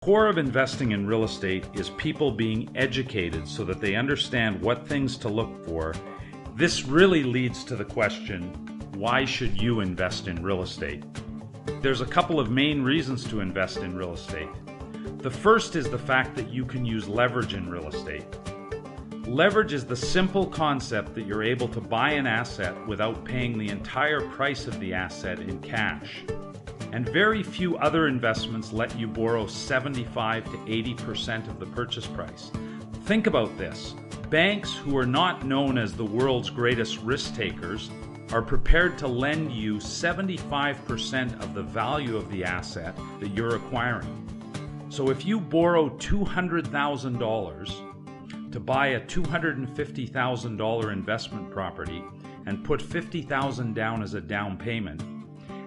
Core of investing in real estate is people being educated so that they understand what things to look for. This really leads to the question, why should you invest in real estate? There's a couple of main reasons to invest in real estate. The first is the fact that you can use leverage in real estate. Leverage is the simple concept that you're able to buy an asset without paying the entire price of the asset in cash. And very few other investments let you borrow 75 to 80% of the purchase price. Think about this. Banks, who are not known as the world's greatest risk takers, are prepared to lend you 75% of the value of the asset that you're acquiring. So if you borrow $200,000 to buy a $250,000 investment property and put $50,000 down as a down payment,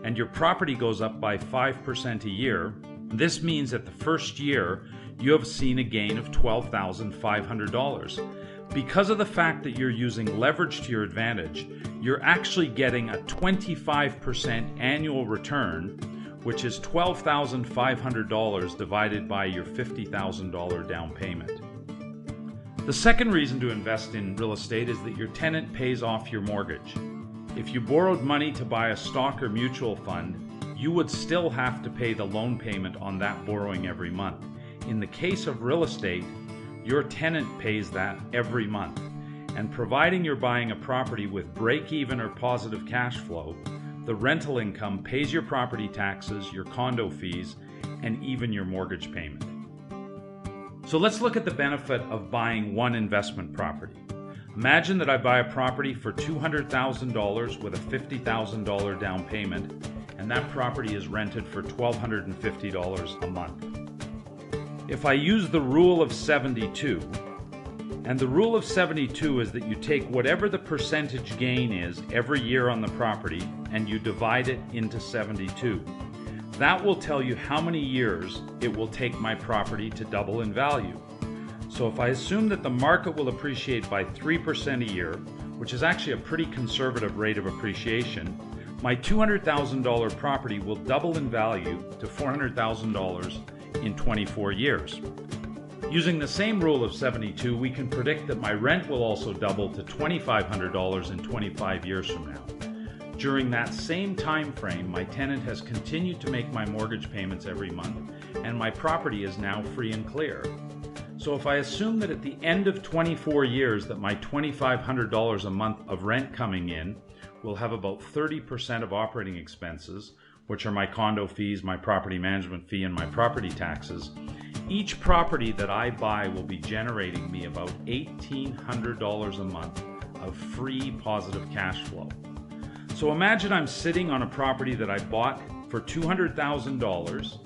and your property goes up by 5% a year, this means that the first year you have seen a gain of $12,500. Because of the fact that you're using leverage to your advantage, you're actually getting a 25% annual return, which is $12,500 divided by your $50,000 down payment. The second reason to invest in real estate is that your tenant pays off your mortgage. If you borrowed money to buy a stock or mutual fund, you would still have to pay the loan payment on that borrowing every month. In the case of real estate, your tenant pays that every month. And providing you're buying a property with break-even or positive cash flow, the rental income pays your property taxes, your condo fees, and even your mortgage payment. So let's look at the benefit of buying one investment property. Imagine that I buy a property for $200,000 with a $50,000 down payment, and that property is rented for $1,250 a month. If I use the rule of 72, and the rule of 72 is that you take whatever the percentage gain is every year on the property and you divide it into 72. That will tell you how many years it will take my property to double in value. So if I assume that the market will appreciate by 3% a year, which is actually a pretty conservative rate of appreciation, my $200,000 property will double in value to $400,000 in 24 years. Using the same rule of 72, we can predict that my rent will also double to $2,500 in 25 years from now. During that same time frame, my tenant has continued to make my mortgage payments every month, and my property is now free and clear. So if I assume that at the end of 24 years that my $2,500 a month of rent coming in will have about 30% of operating expenses, which are my condo fees, my property management fee, and my property taxes, each property that I buy will be generating me about $1,800 a month of free positive cash flow. So imagine I'm sitting on a property that I bought for $200,000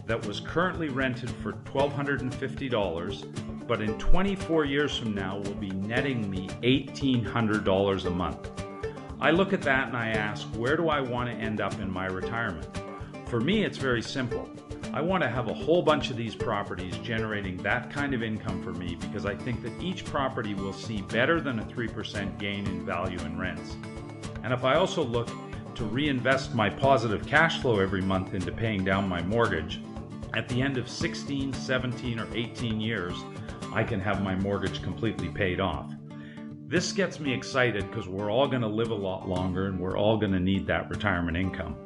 that was currently rented for $1,250, but in 24 years from now will be netting me $1,800 a month. I look at that and I ask, where do I want to end up in my retirement? For me, it's very simple. I want to have a whole bunch of these properties generating that kind of income for me because I think that each property will see better than a 3% gain in value in rents. And if I also look to reinvest my positive cash flow every month into paying down my mortgage, at the end of 16, 17, or 18 years, I can have my mortgage completely paid off. This gets me excited because we're all going to live a lot longer and we're all going to need that retirement income.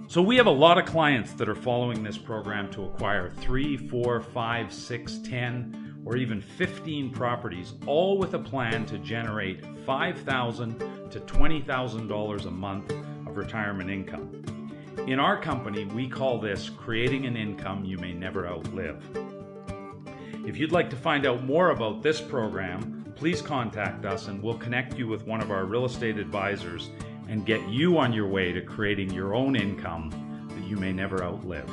So we have a lot of clients that are following this program to acquire 3, 4, 5, 6, 10, or even 15 properties, all with a plan to generate $5,000 to $20,000 a month of retirement income. In our company, we call this creating an income you may never outlive. If you'd like to find out more about this program, please contact us and we'll connect you with one of our real estate advisors and get you on your way to creating your own income that you may never outlive.